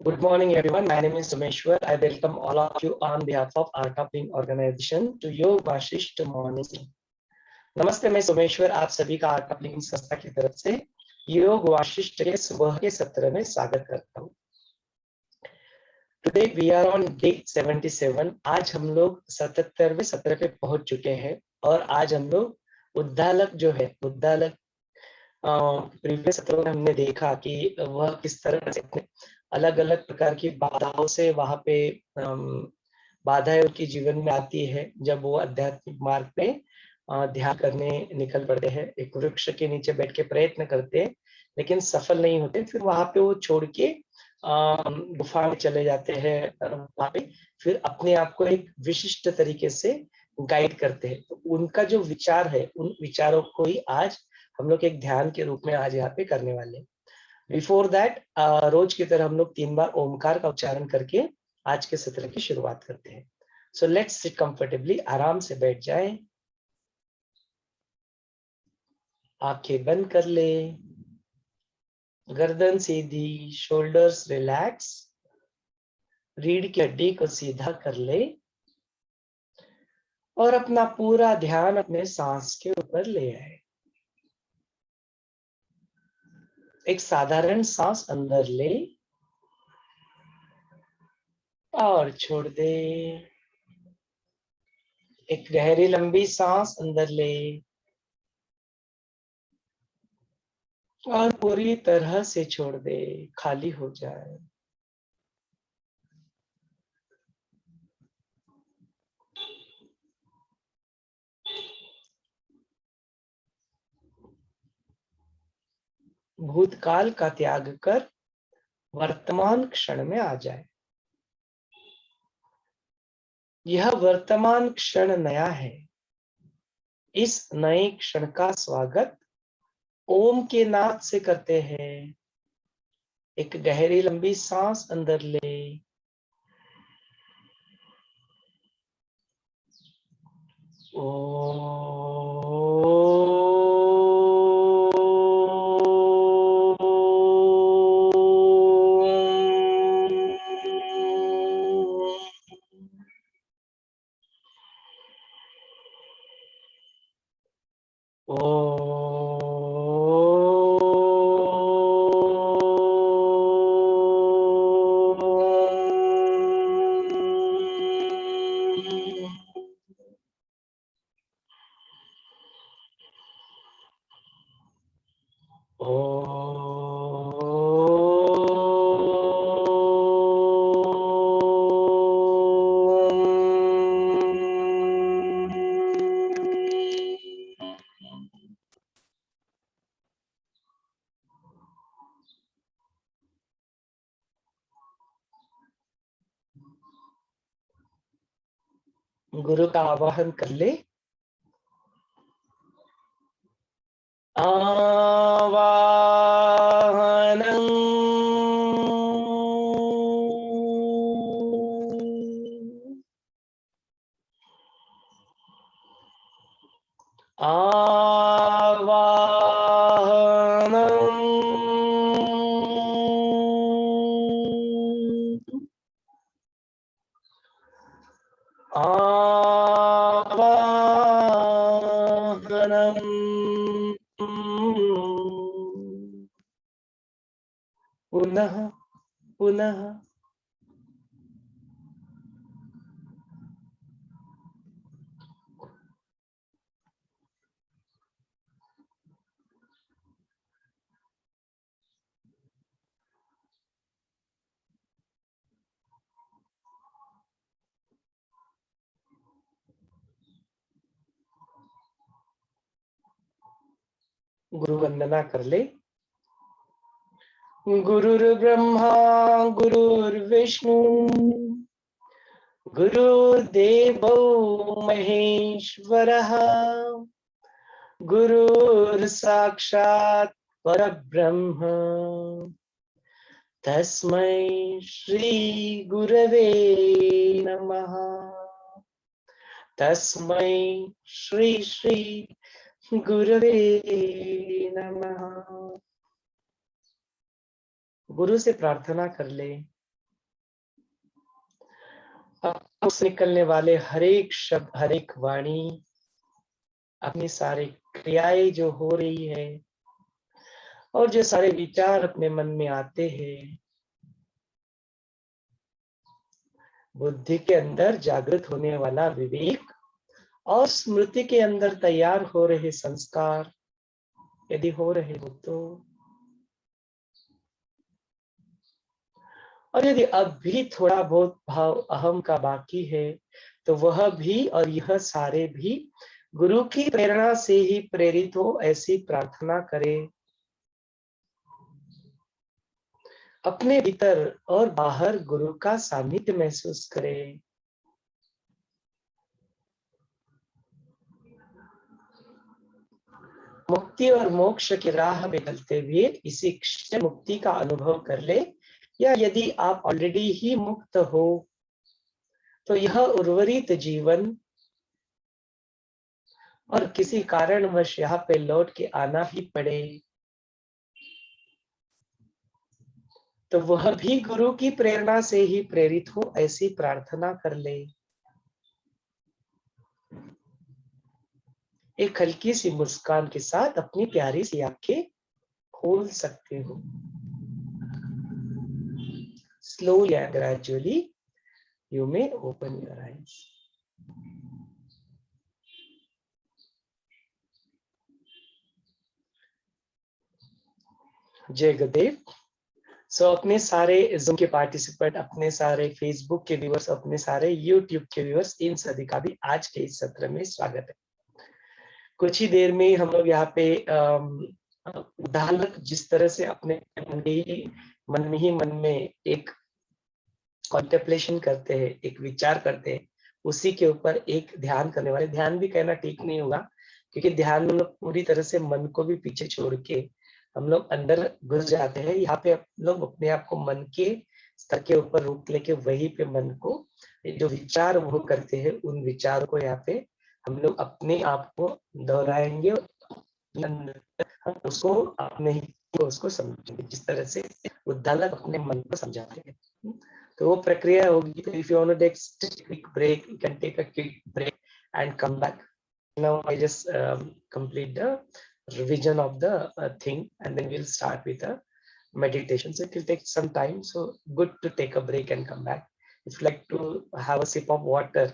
Good morning, everyone. My name is Someshwar. I welcome all of you on behalf of our coupling organization to योग Vasishtha morning. नमस्ते, मैं सोमेश्वर आप सभी का are coupling संस्था की तरफ से योग वाशिष्ठ के सुबह के सत्र में स्वागत करता हूँ। Today we are on day 77। आज हम लोग 77वें सत्र पे पहुंच चुके हैं और आज हम लोग उद्दालक जो है उद्दालक प्रीवियस सत्रों में हमने देखा कि वह किस तरह से अलग अलग प्रकार की बाधाओं से वहां पे बाधाएं उनके जीवन में आती है जब वो आध्यात्मिक मार्ग पे ध्यान करने निकल पड़ते हैं। एक वृक्ष के नीचे बैठ के प्रयत्न करते हैं लेकिन सफल नहीं होते, फिर वहां पे वो छोड़ के गुफा में चले जाते हैं। वहां पे फिर अपने आप को एक विशिष्ट तरीके से गाइड करते हैं। तो उनका जो विचार है उन विचारों को ही आज हम लोग एक ध्यान के रूप में आज यहाँ पे करने वाले हैं। बिफोर दैट रोज की तरह हम लोग 3 बार ओमकार का उच्चारण करके आज के सत्र की शुरुआत करते हैं। सो लेट्स सिट कंफर्टेबली, आराम से बैठ जाएं, आंखें बंद कर ले, गर्दन सीधी, शोल्डर्स रिलैक्स, रीढ़ की हड्डी को सीधा कर ले और अपना पूरा ध्यान अपने सांस के ऊपर ले आए। एक साधारण सांस अंदर ले और छोड़ दे। एक गहरी लंबी सांस अंदर ले और पूरी तरह से छोड़ दे, खाली हो जाए। भूतकाल का त्याग कर वर्तमान क्षण में आ जाए। यह वर्तमान क्षण नया है। इस नए क्षण का स्वागत ओम के नाद से करते हैं। एक गहरी लंबी सांस अंदर ले गुरु का आवाहन कर ले। आवाहनं पुनः पुनः गुरु वंदना कर ले। गुरुर्ब्रह्मा गुरुर्विष्णु गुरुर्देवो महेश्वरः गुरुर्साक्षात् परब्रह्म तस्मै श्री गुरवे नमः। तस्मै श्री श्री गुरवे नमः। गुरु से प्रार्थना कर ले, मुख से निकलने वाले हर एक शब्द, हर एक वाणी, अपनी सारी क्रियाएं जो हो रही है और जो सारे विचार अपने मन में आते हैं, बुद्धि के अंदर जागृत होने वाला विवेक और स्मृति के अंदर तैयार हो रहे संस्कार यदि हो रहे हो तो, और यदि अब भी थोड़ा बहुत भाव अहम का बाकी है तो वह भी और यह सारे भी गुरु की प्रेरणा से ही प्रेरित हो ऐसी प्रार्थना करें। अपने भीतर और बाहर गुरु का सानिध्य महसूस करें। मुक्ति और मोक्ष की राह में चलते हुए इसी क्षण मुक्ति का अनुभव कर ले, या यदि आप ऑलरेडी ही मुक्त हो तो यह उर्वरित जीवन और किसी कारणवश यहाँ पे लौट के आना ही पड़े तो वह भी गुरु की प्रेरणा से ही प्रेरित हो ऐसी प्रार्थना कर ले। एक हल्की सी मुस्कान के साथ अपनी प्यारी सी आंखें खोल सकते हो। Slowly and gradually you may open your eyes. जय गुरुदेव। अपने सारे Zoom के पार्टिसिपेंट, अपने सारे फेसबुक के व्यूअर्स, अपने सारे यूट्यूब के व्यूअर्स, इन सभी का भी आज के इस सत्र में स्वागत है। कुछ ही देर में हम लोग यहाँ पे उदाहरण जिस तरह से अपने मन में एक कॉन्टेम्पलेशन करते हैं, एक विचार करते हैं, उसी के ऊपर एक ध्यान करने वाले, ध्यान भी कहना ठीक नहीं होगा क्योंकि ध्यान में लोग पूरी तरह से मन को भी पीछे छोड़ के हम लोग अंदर घुस जाते हैं। यहाँ पे लोग अपने आप को मन के स्तर के ऊपर रोक लेके वहीं पे मन को जो विचार वो करते हैं, उन विचारों को यहाँ पे हम लोग अपने आप को दोहराएंगे, हम उसको अपने ही उसको समझेंगे जिस तरह से उद्दालक अपने मन को समझाते हैं। तो वो प्रक्रिया होगी। तो if you want to take a quick break, you can take a quick break and come back. Now I just complete the revision of the thing and then we'll start with the meditation. So it will take some time. So good to take a break and come back. If you like to have a sip of water,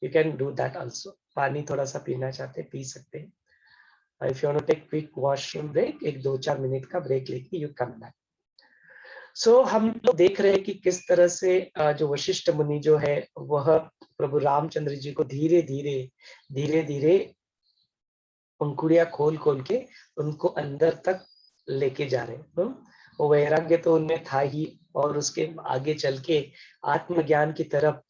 you can do that also. पानी थोड़ा सा पीना चाहते P सकते हैं। If you want to take quick washroom break, एक 2-4 minute का break लेके you come back. हम लोग देख रहे हैं कि किस तरह से जो वशिष्ठ मुनि जो है वह प्रभु रामचंद्र जी को धीरे धीरे अंकुरिया खोल के उनको अंदर तक लेके जा रहे हैं। वो वैराग्य तो उनमें था ही, और उसके आगे चल के आत्मज्ञान की तरफ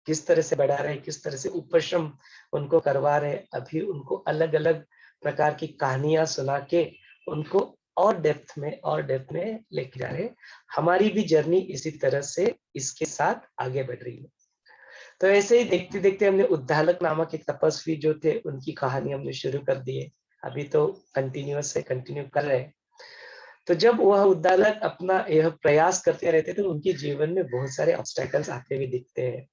किस तरह से बढ़ा रहे, किस तरह से उपशम उनको करवा रहे। अभी उनको अलग अलग प्रकार की कहानियां सुना के उनको और डेप्थ में लेके जा रहे। हमारी भी जर्नी इसी तरह से इसके साथ आगे बढ़ रही है। तो ऐसे ही देखते देखते हमने उद्दालक नामक एक तपस्वी जो थे उनकी कहानी हमने शुरू कर दी है। अभी तो कंटिन्यू कर रहे हैं। तो जब वह उद्दालक अपना यह प्रयास करते रहते तो उनके जीवन में बहुत सारे ऑब्स्टेकल्स आते हुए दिखते हैं।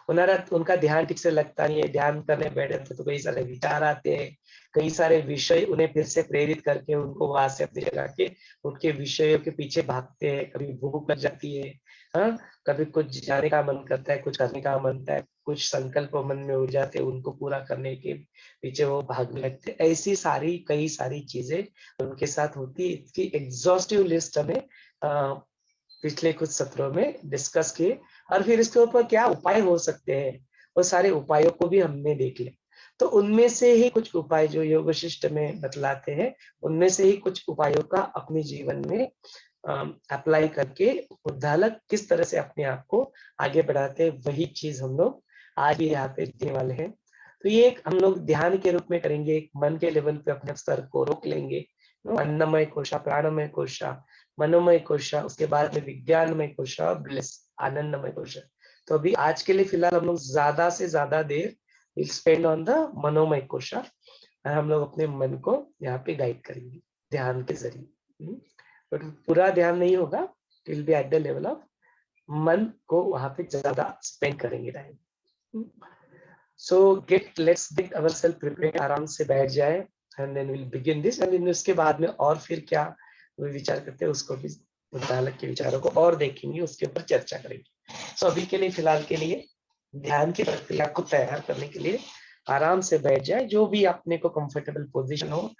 उनका ध्यान ठीक से लगता नहीं है। ध्यान करने बैठे तो कई सारे विचार आते हैं, कई सारे विषय उन्हें फिर से प्रेरित करके उनको वहां से अपनी जगह के उनके विषयों के पीछे भागते हैं। कभी भूख लग जाती है, हाँ, कभी कुछ जाने का मन करता है, कुछ करने का मन करता है, कुछ संकल्प मन में हो जाते हैं, उनको पूरा करने के पीछे वो भागने लगते हैं। ऐसी कई सारी चीजें उनके साथ होती है। इसकी एग्जॉस्टिव लिस्ट हमें पिछले कुछ सत्रों में डिस्कस किए, और फिर इसके ऊपर क्या उपाय हो सकते हैं वो सारे उपायों को भी हमने देख लिया। तो उनमें से ही कुछ उपाय जो योग वशिष्ठ में बतलाते हैं, उनमें से ही कुछ उपायों का अपने जीवन में अप्लाई करके उद्दालक किस तरह से अपने आप को आगे बढ़ाते हैं, वही चीज हम लोग आज भी यहाँ पे देखने वाले हैं। तो ये एक हम लोग ध्यान के रूप में करेंगे। एक मन के लेवल पे अपने स्तर को रोक लेंगे। अन्नमय कोशा, प्राणमय कोशा, मनोमय कोशा, उसके बाद में विज्ञानमय कोशा, ब्लिस, आनंदमय कोशा। तो अभी आज के लिए फिलहाल हम लोग ज्यादा से ज्यादा देर will spend on the manomaya kosha, और हम लोग अपने मन को यहाँ पे गाइड करेंगे ध्यान के जरिए। बट पूरा ध्यान नहीं होगा, will be at the level of मन को वहां पे ज्यादा स्पेंड करेंगे time. So let's get ourselves prepared, आराम से बैठ जाए and then we'll begin this and then उसके बाद में और फिर क्या वो विचार करते हैं उसको भी मुतालिक के विचारों को और देखेंगे, उसके ऊपर चर्चा करेंगे। So अभी के लिए फिलहाल के लिए ध्यान की प्रक्रिया को तैयार करने के लिए आराम से बैठ जाए, जो भी अपने को कंफर्टेबल पोजीशन हो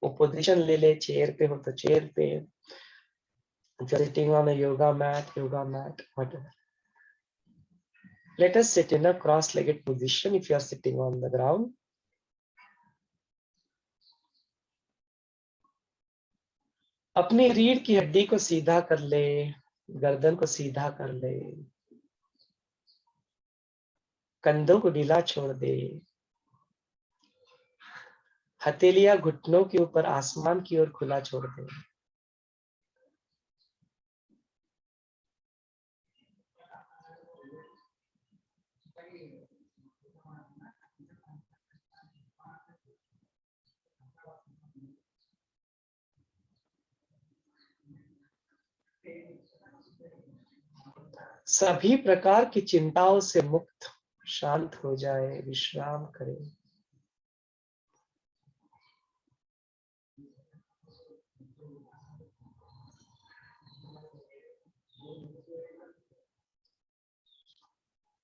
वो पोजीशन ले ले, चेयर पे हो तो चेयर पे, if you're sitting on a yoga mat, whatever. Let us sit in a cross-legged position if you are sitting on the ground. अपनी रीढ़ की हड्डी को सीधा कर ले, गर्दन को सीधा कर ले, कंधों को ढीला छोड़ दे, हथेलियां घुटनों के ऊपर आसमान की ओर खुला छोड़ दे। सभी प्रकार की चिंताओं से मुक्त शांत हो जाए, विश्राम करे।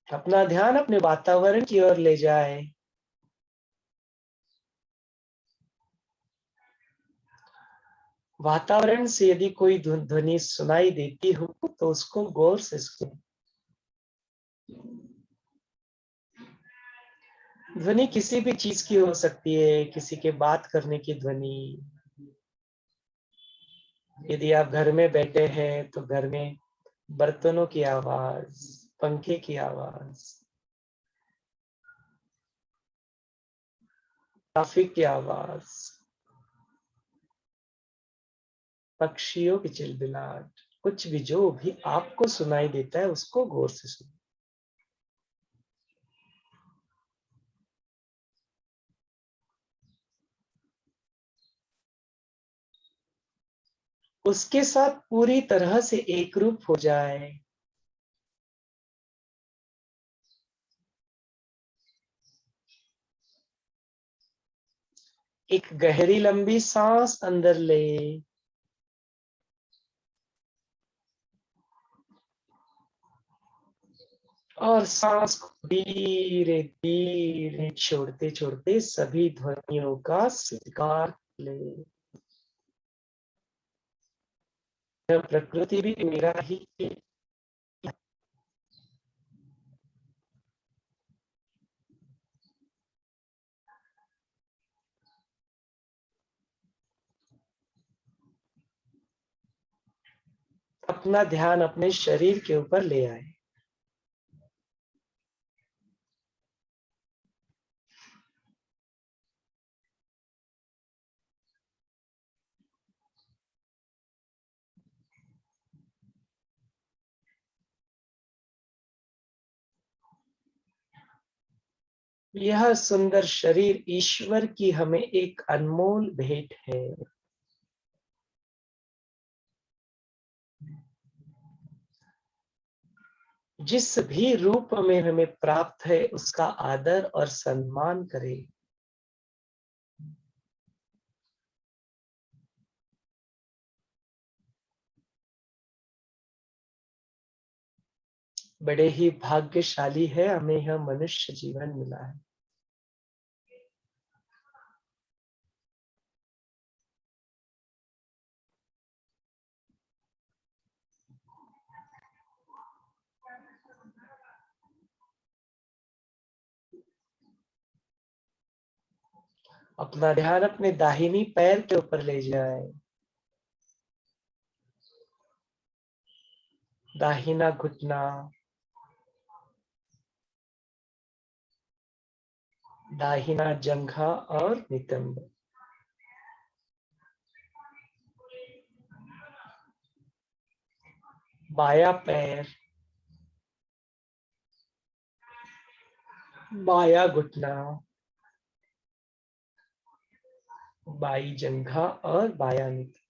अपना ध्यान अपने वातावरण की ओर ले जाए। वातावरण से यदि कोई ध्वनि सुनाई देती हो तो उसको गौर से सुने। ध्वनि किसी भी चीज की हो सकती है, किसी के बात करने की ध्वनि। यदि आप घर में बैठे हैं तो घर में बर्तनों की आवाज, पंखे की आवाज, ट्रैफिक की आवाज, पक्षियों की चिलबिलाहट, कुछ भी जो भी आपको सुनाई देता है उसको गौर से सुनो। उसके साथ पूरी तरह से एकरूप हो जाए। एक गहरी लंबी सांस अंदर ले और सांस को धीरे धीरे छोड़ते छोड़ते सभी ध्वनियों का स्वीकार ले। प्रकृति भी मेरा ही है। अपना ध्यान अपने शरीर के ऊपर ले आए। यह सुंदर शरीर ईश्वर की हमें एक अनमोल भेंट है। जिस भी रूप में हमें प्राप्त है उसका आदर और सम्मान करें। बड़े ही भाग्यशाली है हमें यह मनुष्य जीवन मिला है। अपना ध्यान अपने दाहिनी पैर के ऊपर ले जाए। दाहिना घुटना, दाहिना जंघा और नितंब। बाया पैर, बाया घुटना, बाई जंघा और बाया नितंब।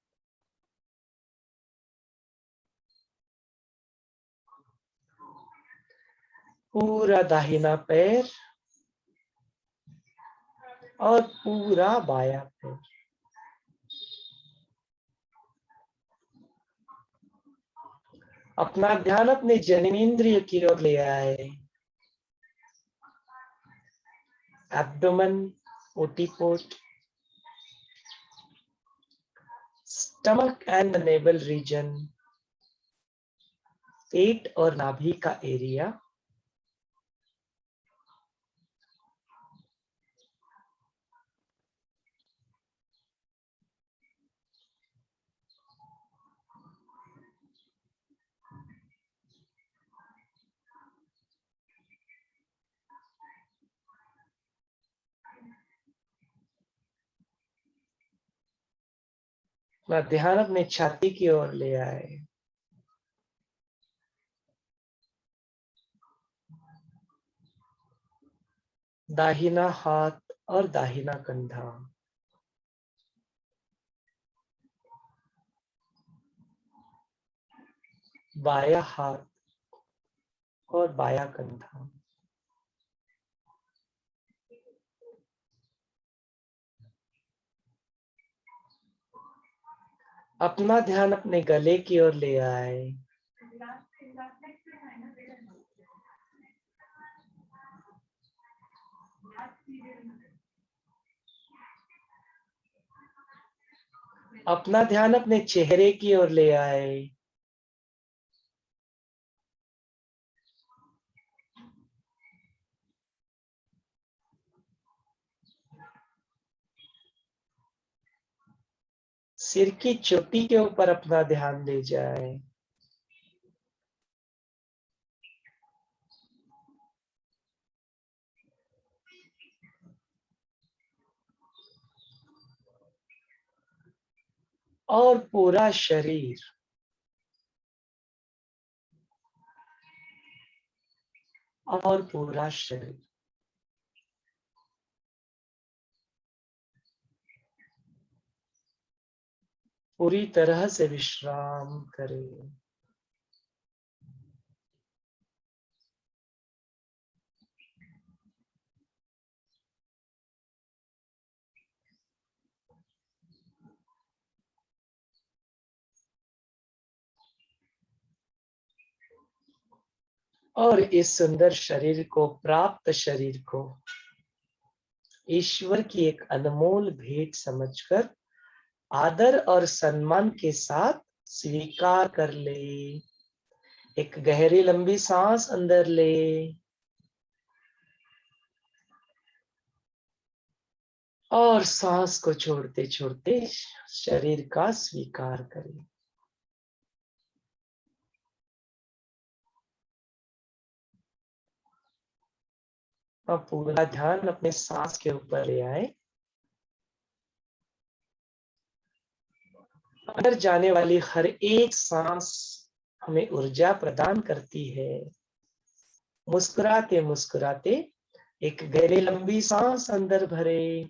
पूरा दाहिना पैर और पूरा बायां पैर। अपना ध्यान अपने जननेंद्रिय की ओर ले आए। एब्डोमेन, ओटीपोट, stomach and the navel region, पेट और नाभि का एरिया। अपना ध्यान अपने छाती की ओर ले आए। दाहिना हाथ और दाहिना कंधा, बायां हाथ और बायां कंधा। अपना ध्यान अपने गले की ओर ले आए। अपना ध्यान अपने चेहरे की ओर ले आए। सिर की चोटी के ऊपर अपना ध्यान ले जाए। और पूरा शरीर, और पूरा शरीर पूरी तरह से विश्राम करें। और इस सुंदर शरीर को, प्राप्त शरीर को ईश्वर की एक अनमोल भेंट समझकर आदर और सम्मान के साथ स्वीकार कर ले। एक गहरी लंबी सांस अंदर ले और सांस को छोड़ते छोड़ते शरीर का स्वीकार करें। अब पूरा ध्यान अपने सांस के ऊपर ले आए। अंदर जाने वाली हर एक सांस हमें ऊर्जा प्रदान करती है। मुस्कुराते मुस्कुराते एक गहरी लंबी सांस अंदर भरे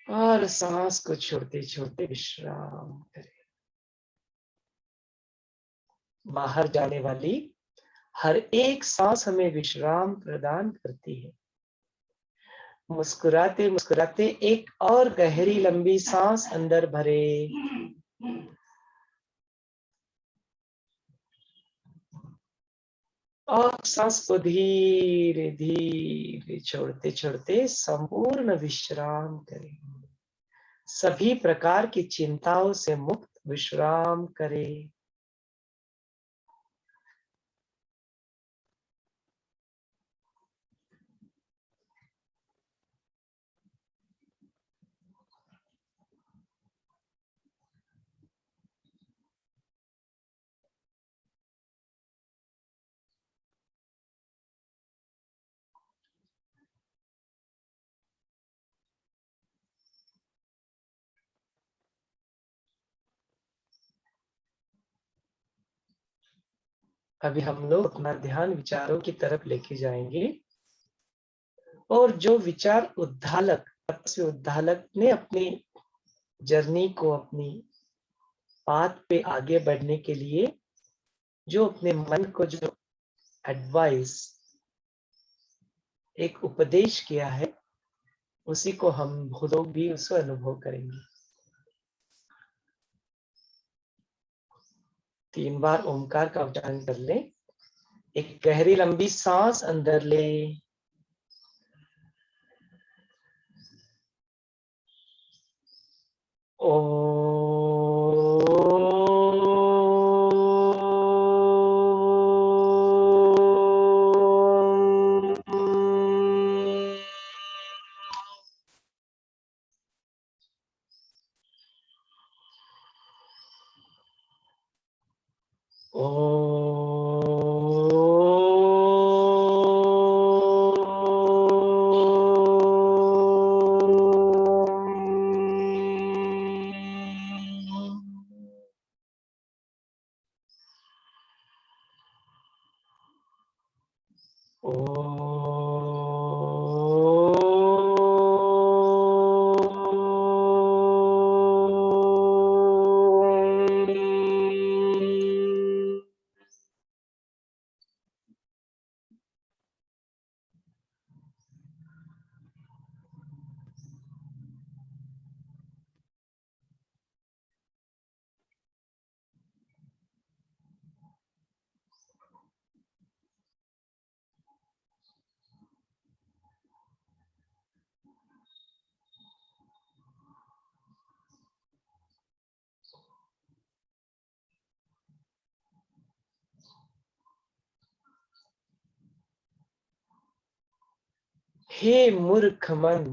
और सांस को छोड़ते छोड़ते विश्राम करें। बाहर जाने वाली हर एक सांस हमें विश्राम प्रदान करती है। मुस्कुराते मुस्कुराते एक और गहरी लंबी सांस अंदर भरे और सांस को धीरे धीरे छोड़ते छोड़ते संपूर्ण विश्राम करें। सभी प्रकार की चिंताओं से मुक्त विश्राम करें। अभी हम लोग अपना ध्यान विचारों की तरफ लेके जाएंगे और जो विचार उद्धालक ने अपनी जर्नी को, अपनी पाथ पे आगे बढ़ने के लिए जो अपने मन को जो एडवाइस, एक उपदेश किया है, उसी को हम लोग भी उसको अनुभव करेंगे। 3 बार ओमकार का उच्चारण कर ले। एक गहरी लंबी सांस अंदर ले, ओ हे मूर्ख मन,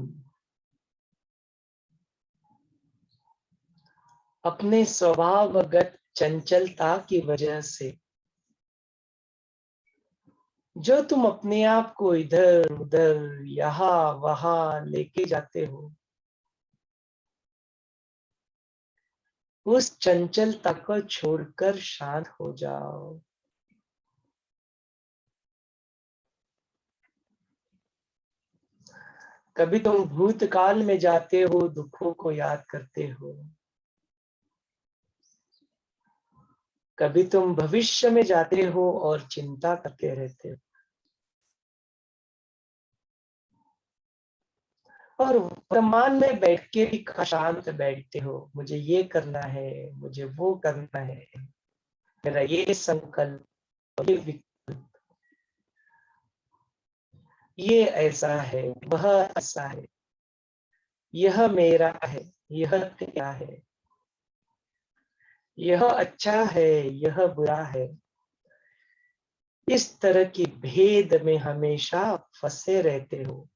अपने स्वभावगत चंचलता की वजह से जो तुम अपने आप को इधर उधर यहाँ वहां लेके जाते हो, उस चंचलता को छोड़कर शांत हो जाओ। कभी तुम भूतकाल में जाते हो, दुखों को याद करते हो, कभी तुम भविष्य में जाते हो और चिंता करते रहते हो, और वर्तमान में बैठ के भी शांत बैठते हो। मुझे ये करना है, मुझे वो करना है, मेरा ये संकल्प, ये ऐसा है, वह ऐसा है, यह मेरा है, यह तेरा है, यह अच्छा है, यह बुरा है। इस तरह की भेद में हमेशा फंसे रहते हो।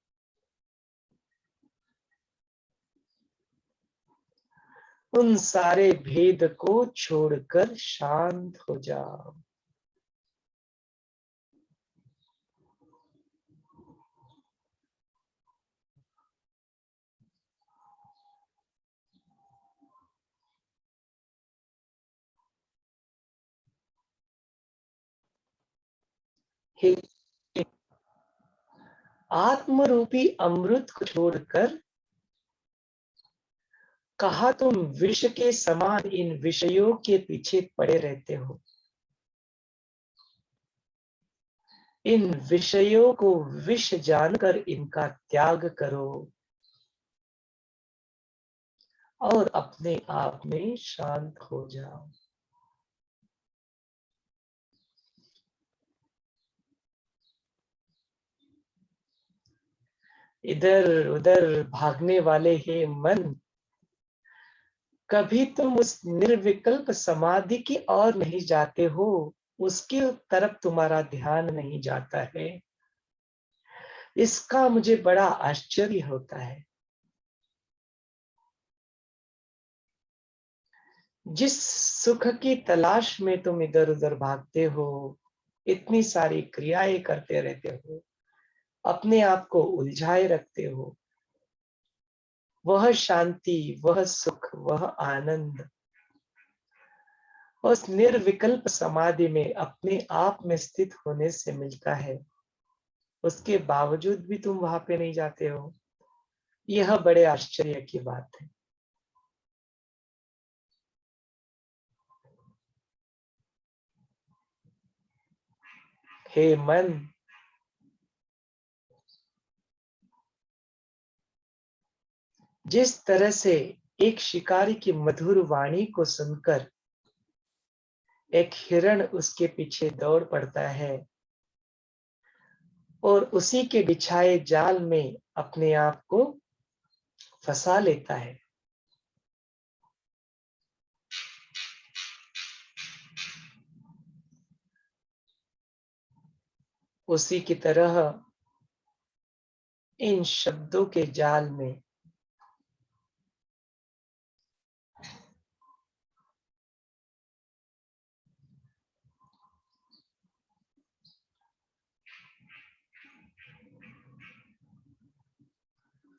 उन सारे भेद को छोड़कर शांत हो जाओ। हे आत्म रूपी अमृत को छोड़कर कहा तुम विष के समान इन विषयों के पीछे पड़े रहते हो। इन विषयों को विष जानकर इनका त्याग करो और अपने आप में शांत हो जाओ। इधर उधर भागने वाले हे मन, कभी तुम उस निर्विकल्प समाधि की ओर नहीं जाते हो, उसकी तरफ तुम्हारा ध्यान नहीं जाता है। इसका मुझे बड़ा आश्चर्य होता है। जिस सुख की तलाश में तुम इधर उधर भागते हो, इतनी सारी क्रियाएं करते रहते हो, अपने आप को उलझाए रखते हो, वह शांति, वह सुख, वह आनंद उस निर्विकल्प समाधि में अपने आप में स्थित होने से मिलता है। उसके बावजूद भी तुम वहां पे नहीं जाते हो। यह बड़े आश्चर्य की बात है। हे मन, जिस तरह से एक शिकारी की मधुर वाणी को सुनकर एक हिरण उसके पीछे दौड़ पड़ता है और उसी के बिछाए जाल में अपने आप को फंसा लेता है, उसी की तरह इन शब्दों के जाल में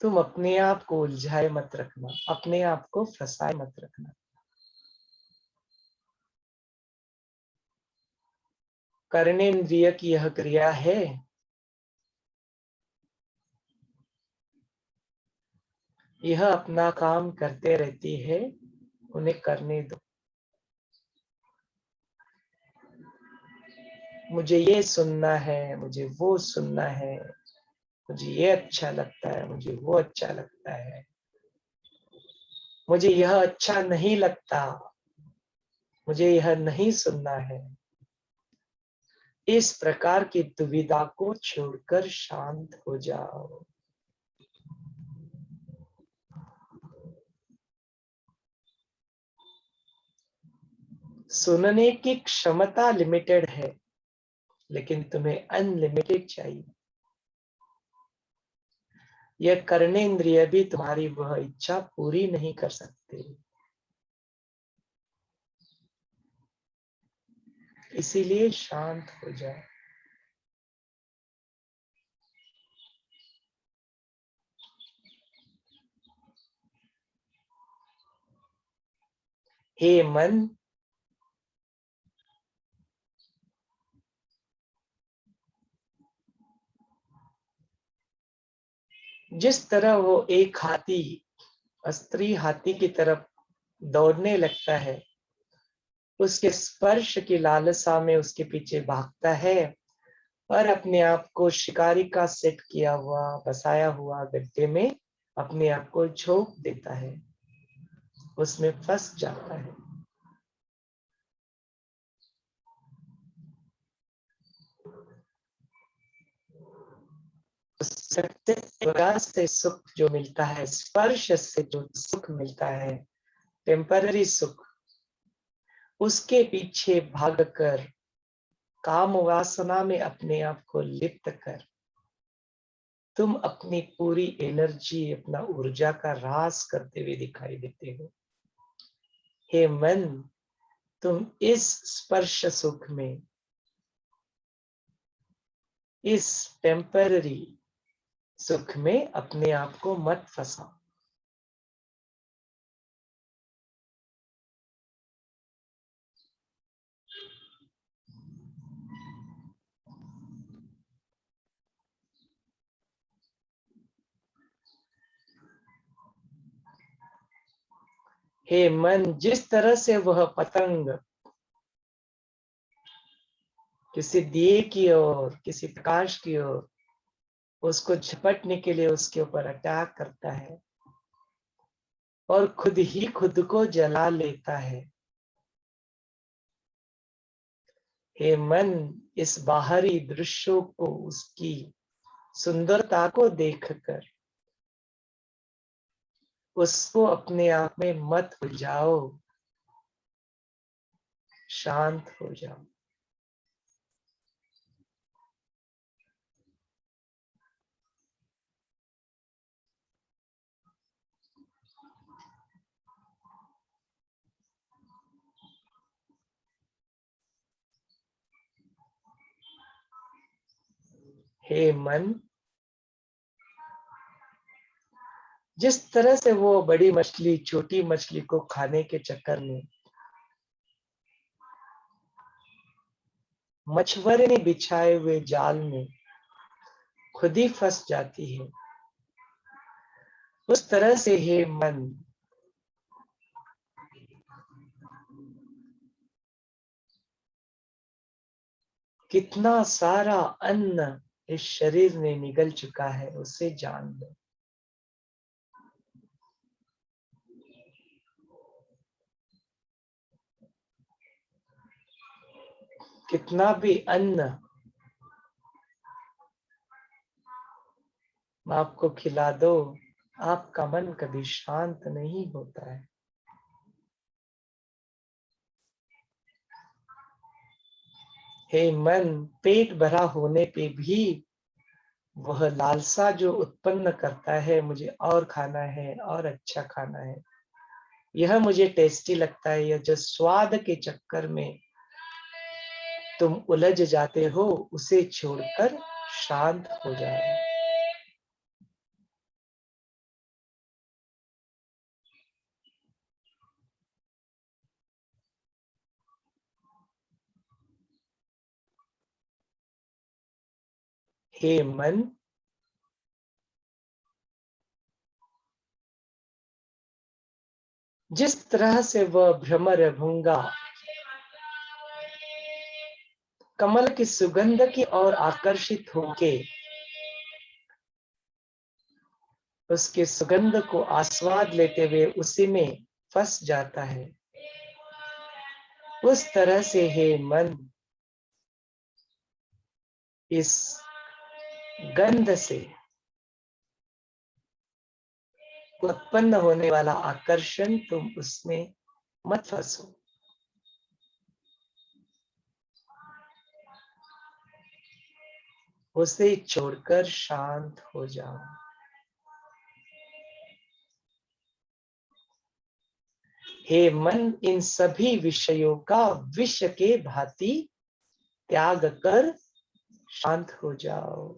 तुम अपने आप को उलझाए मत रखना, अपने आप को फंसाए मत रखना। कर्मेंद्रिय की यह क्रिया है, यह अपना काम करते रहती है, उन्हें करने दो। मुझे ये सुनना है, मुझे वो सुनना है, मुझे ये अच्छा लगता है, मुझे वो अच्छा लगता है, मुझे यह अच्छा नहीं लगता, मुझे यह नहीं सुनना है। इस प्रकार की दुविधा को छोड़कर शांत हो जाओ। सुनने की क्षमता लिमिटेड है, लेकिन तुम्हें अनलिमिटेड चाहिए। यह कर्मेंद्रिय भी तुम्हारी वह इच्छा पूरी नहीं कर सकते, इसीलिए शांत हो जाओ। हे मन, जिस तरह वो एक हाथी स्त्री हाथी की तरफ दौड़ने लगता है, उसके स्पर्श की लालसा में उसके पीछे भागता है और अपने आप को शिकारी का सेट किया हुआ बसाया हुआ गड्ढे में अपने आप को झोंक देता है, उसमें फंस जाता है। सबसे त्वरा से सुख जो मिलता है, स्पर्श से जो सुख मिलता है, टेम्पररी सुख, उसके पीछे भागकर काम वासना में अपने आप को लिप्त कर तुम अपनी पूरी एनर्जी, अपना ऊर्जा का ह्रास करते हुए दिखाई देते हो। हे मन, तुम इस स्पर्श सुख में, इस टेम्पररी सुख में अपने आप को मत फंसाओ। हे मन, जिस तरह से वह पतंग किसी दिए की ओर, किसी प्रकाश की ओर उसको झपटने के लिए उसके ऊपर अटैक करता है और खुद ही खुद को जला लेता है, हे मन, इस बाहरी दृश्यों को, उसकी सुंदरता को देखकर उसको अपने आप में मत उलझाओ, शांत हो जाओ। हे मन, जिस तरह से वो बड़ी मछली छोटी मछली को खाने के चक्कर में मछुआरे ने बिछाए हुए जाल में खुद ही फंस जाती है, उस तरह से हे मन, कितना सारा अन्न इस शरीर में निगल चुका है उसे जान लो। कितना भी अन्न आपको खिला दो, आपका मन कभी शांत नहीं होता है। हे मन, पेट भरा होने पे भी वह लालसा जो उत्पन्न करता है, मुझे और खाना है और अच्छा खाना है, यह मुझे टेस्टी लगता है, यह जो स्वाद के चक्कर में तुम उलझ जाते हो, उसे छोड़कर शांत हो जाओ। हे मन, जिस तरह से वह भ्रमर भूंगा कमल की सुगंध की ओर आकर्षित होके उसके सुगंध को आस्वाद लेते हुए उसी में फंस जाता है, उस तरह से हे मन, इस गंध से उत्पन्न होने वाला आकर्षण, तुम उसमें मत फंसो। उसे छोड़कर शांत हो जाओ। हे मन, इन सभी विषयों का विष के भांति त्याग कर शांत हो जाओ।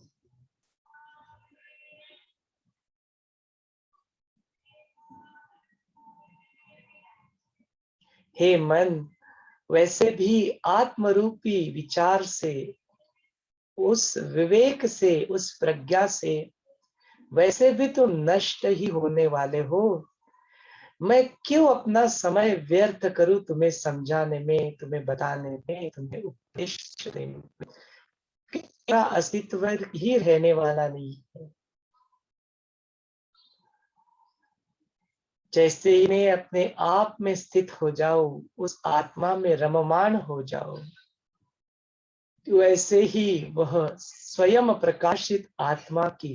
हे मन, वैसे भी आत्मरूपी विचार से, उस विवेक से, उस प्रज्ञा से वैसे भी तुम नष्ट ही होने वाले हो। मैं क्यों अपना समय व्यर्थ करूं तुम्हें समझाने में, तुम्हें बताने में, तुम्हें उपदेश देने में। तेरा अस्तित्व ही रहने वाला नहीं है। जैसे ही मैं अपने आप में स्थित हो जाऊं, उस आत्मा में रममाण हो जाऊं, वैसे ही वह स्वयं प्रकाशित आत्मा की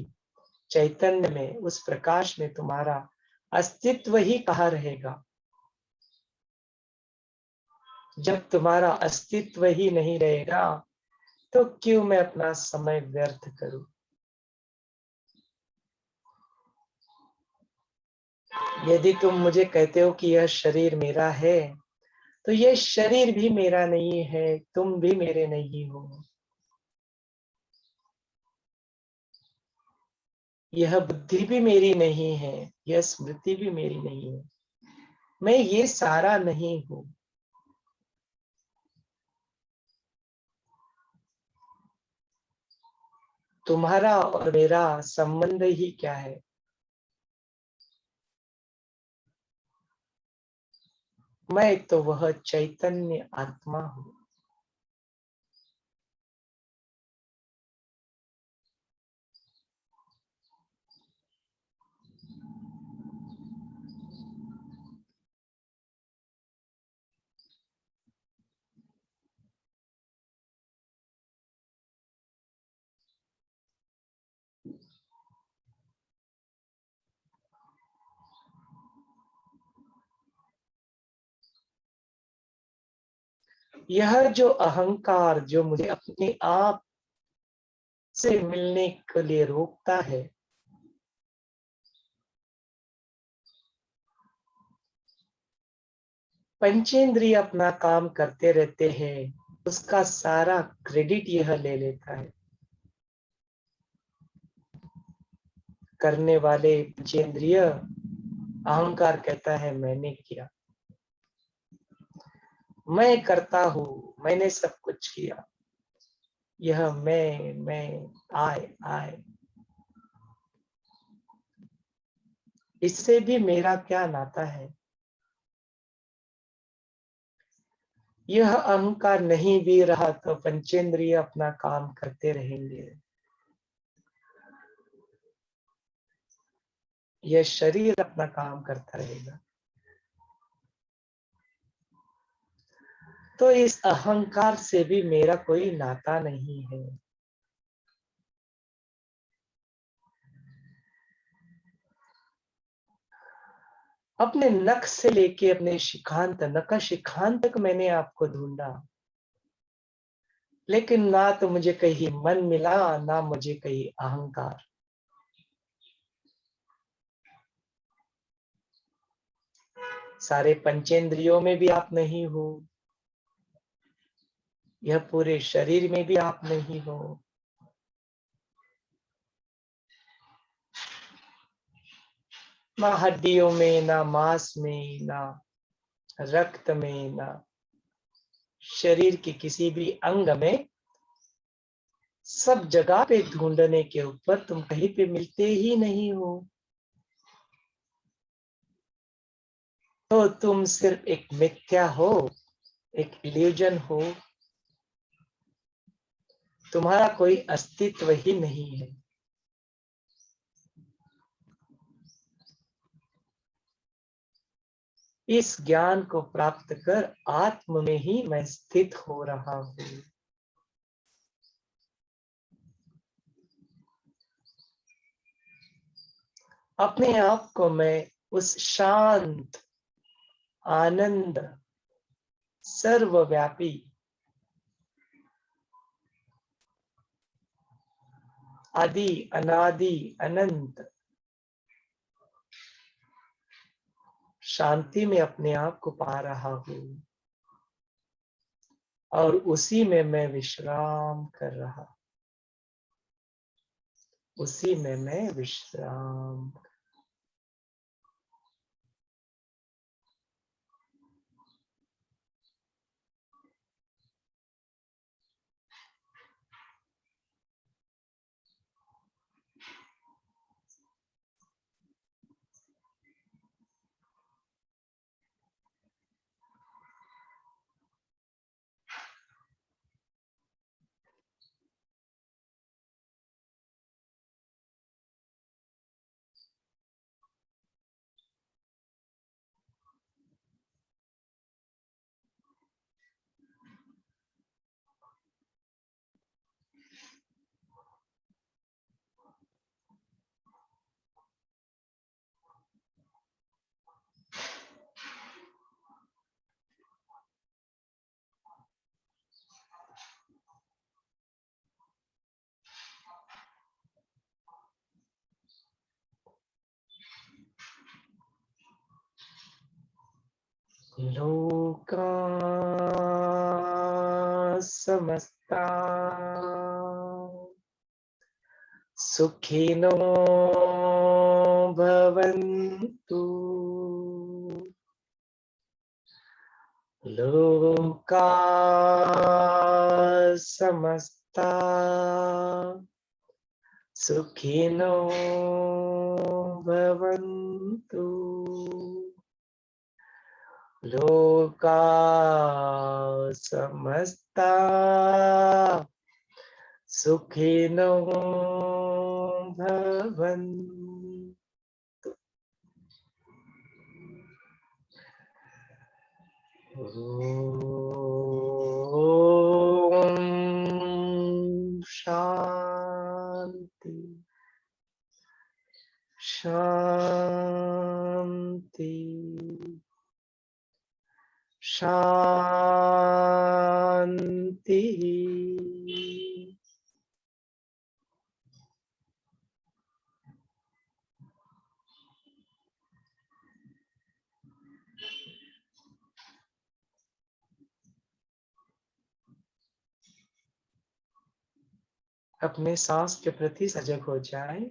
चैतन्य में, उस प्रकाश में तुम्हारा अस्तित्व ही कहाँ रहेगा। जब तुम्हारा अस्तित्व ही नहीं रहेगा, तो क्यों मैं अपना समय व्यर्थ करूं। यदि तुम मुझे कहते हो कि यह शरीर मेरा है, तो यह शरीर भी मेरा नहीं है, तुम भी मेरे नहीं हो। यह बुद्धि भी मेरी नहीं है, यह स्मृति भी मेरी नहीं है, मैं ये सारा नहीं हूं। तुम्हारा और मेरा संबंध ही क्या है। मैं तो वह चैतन्य आत्मा हूं। यह जो अहंकार जो मुझे अपने आप से मिलने के लिए रोकता है, पंचेंद्रिय अपना काम करते रहते हैं, उसका सारा क्रेडिट यह ले लेता है। करने वाले पंचेंद्रिय, अहंकार कहता है मैंने किया, मैं करता हूं, मैंने सब कुछ किया। यह मैं आए, इससे भी मेरा क्या नाता है। यह अहंकार नहीं भी रहा तो पंचेंद्रिय अपना काम करते रहेंगे। यह शरीर अपना काम करता रहेगा। तो इस अहंकार से भी मेरा कोई नाता नहीं है। अपने नख से लेके अपने शिखांत, नख शिखांत तक मैंने आपको ढूंढा, लेकिन ना तो मुझे कहीं मन मिला, ना मुझे कहीं अहंकार। सारे पंचेंद्रियों में भी आप नहीं हो, यह पूरे शरीर में भी आप नहीं हो। ना हड्डियों में, ना मांस में, ना रक्त में, ना शरीर के किसी भी अंग में। सब जगह पे ढूंढने के ऊपर तुम कहीं पे मिलते ही नहीं हो। तो तुम सिर्फ एक मिथ्या हो, एक इल्यूजन हो। तुम्हारा कोई अस्तित्व ही नहीं है। इस ज्ञान को प्राप्त कर आत्म में ही मैं स्थित हो रहा हूं। अपने आप को मैं उस शांत, आनंद, सर्वव्यापी, आदि अनादि अनंत शांति में अपने आप को पा रहा हूं, और उसी में मैं विश्राम कर रहा, उसी में मैं विश्राम। लोका समस्ता सुखिनो भवन्तु। लोका समस्ता सुखिनो भवन्तु। लोका समस्ता सुखिनो भवन्तु। ओम शांति शांति शांति। अपने सांस के प्रति सजग हो जाए।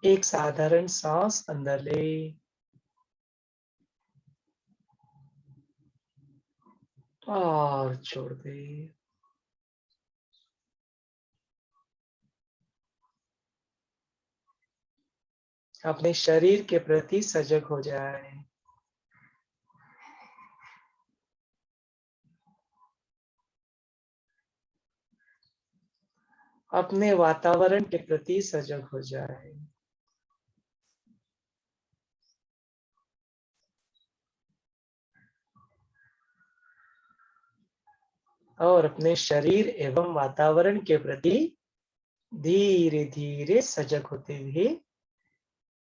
एक साधारण सांस अंदर ले और छोड़ दे। अपने शरीर के प्रति सजग हो जाए। अपने वातावरण के प्रति सजग हो जाए। और अपने शरीर एवं वातावरण के प्रति धीरे धीरे सजग होते हुए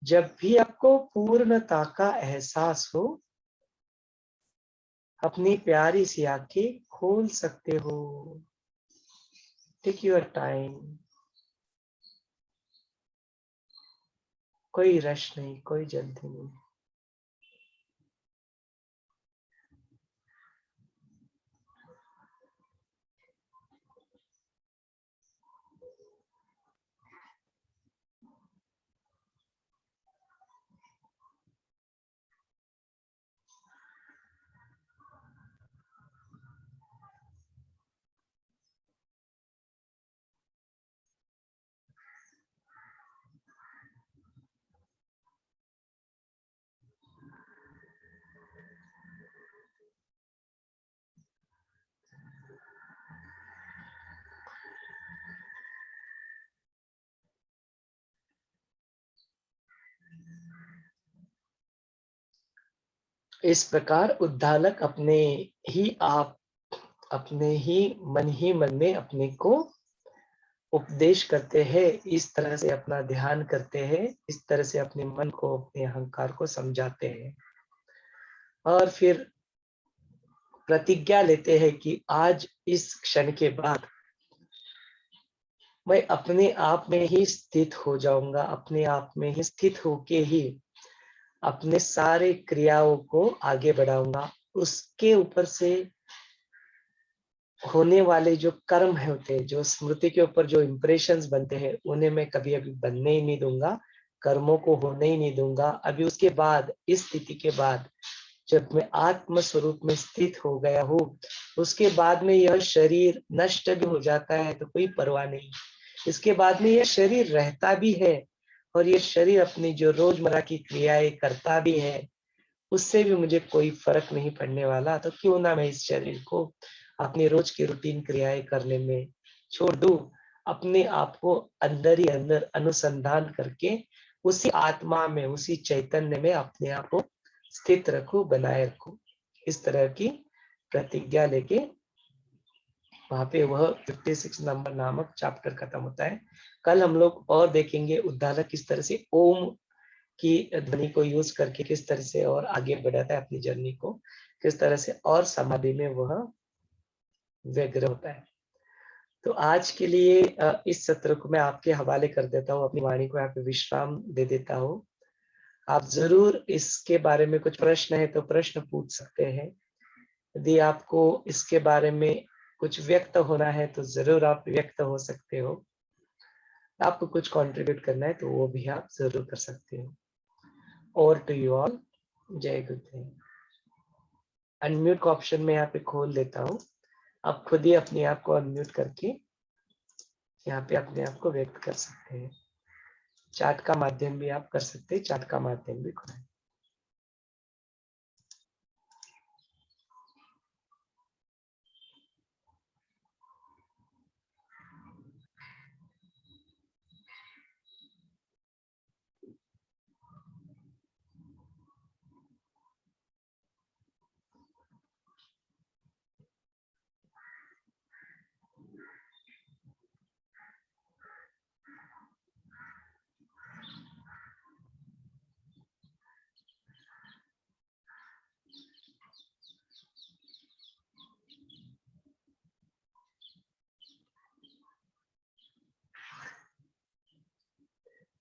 जब भी आपको पूर्णता का एहसास हो, अपनी प्यारी सी आंखें खोल सकते हो। टेक योर टाइम, कोई रश नहीं, कोई जल्दी नहीं। इस प्रकार उद्दालक अपने ही मन में अपने को उपदेश करते हैं, इस तरह से अपना ध्यान करते हैं, इस तरह से अपने मन को, अपने अहंकार को समझाते हैं और फिर प्रतिज्ञा लेते हैं कि आज इस क्षण के बाद मैं अपने आप में ही स्थित हो जाऊंगा, अपने आप में ही स्थित होके ही अपने सारे क्रियाओं को आगे बढ़ाऊंगा। उसके ऊपर से होने वाले जो कर्म है होते हैं, जो स्मृति के ऊपर जो इम्प्रेशंस बनते हैं, उन्हें मैं कभी अभी बनने ही नहीं दूंगा, कर्मों को होने ही नहीं दूंगा। अभी उसके बाद, इस स्थिति के बाद जब मैं आत्म स्वरूप में स्थित हो गया हूँ, उसके बाद में यह शरीर नष्ट भी हो जाता है तो कोई परवाह नहीं। इसके बाद में यह शरीर रहता भी है और ये शरीर अपनी जो रोजमर्रा की क्रियाएं करता भी है, उससे भी मुझे कोई फर्क नहीं पड़ने वाला। तो क्यों ना मैं इस शरीर को अपनी रोज की रूटीन क्रियाएं करने में छोड़ दूं, अपने आप को अंदर ही अंदर अनुसंधान करके उसी आत्मा में, उसी चैतन्य में अपने आप को स्थित रखूं, बनाए रखूं। इस तरह की प्रतिज्ञा लेके वहां पे वह 56 नंबर नामक चैप्टर खत्म होता है। कल हम लोग और देखेंगे उद्दालक किस तरह से ओम की ध्वनि को यूज करके किस तरह से और आगे बढ़ाता है अपनी जर्नी को, किस तरह से और समाधि में वह व्यग्र होता है। तो आज के लिए इस सत्र को मैं आपके हवाले कर देता हूँ, अपनी वाणी को यहाँ पे विश्राम दे देता हूँ। आप जरूर इसके बारे में कुछ प्रश्न है तो प्रश्न पूछ सकते हैं। यदि आपको इसके बारे में कुछ व्यक्त होना है तो जरूर आप व्यक्त हो सकते हो। आपको कुछ कंट्रीब्यूट करना है तो वो भी आप जरूर कर सकते हो। Over to you all. जय गुरुदेव। अनम्यूट का ऑप्शन मैं यहाँ पे खोल देता हूँ, आप खुद ही अपने आप को अनम्यूट करके यहाँ पे अपने आप को व्यक्त कर सकते हैं। चैट का माध्यम भी आप कर सकते हैं, चैट का माध्यम भी खुला है।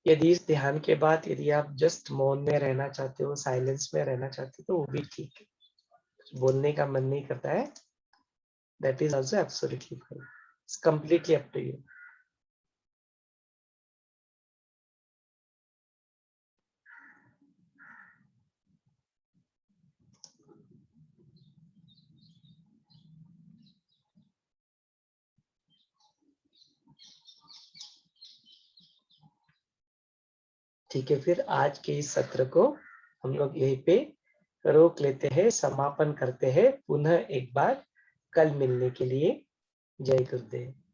यदि इस ध्यान के बाद यदि आप जस्ट मौन में रहना चाहते हो, साइलेंस में रहना चाहते हो तो वो भी ठीक है। बोलने का मन नहीं करता है, that is also absolutely fine. It's completely up to you. ठीक है, फिर आज के इस सत्र को हम लोग यहीं पे रोक लेते हैं, समापन करते हैं। पुनः एक बार कल मिलने के लिए। जय गुरुदेव।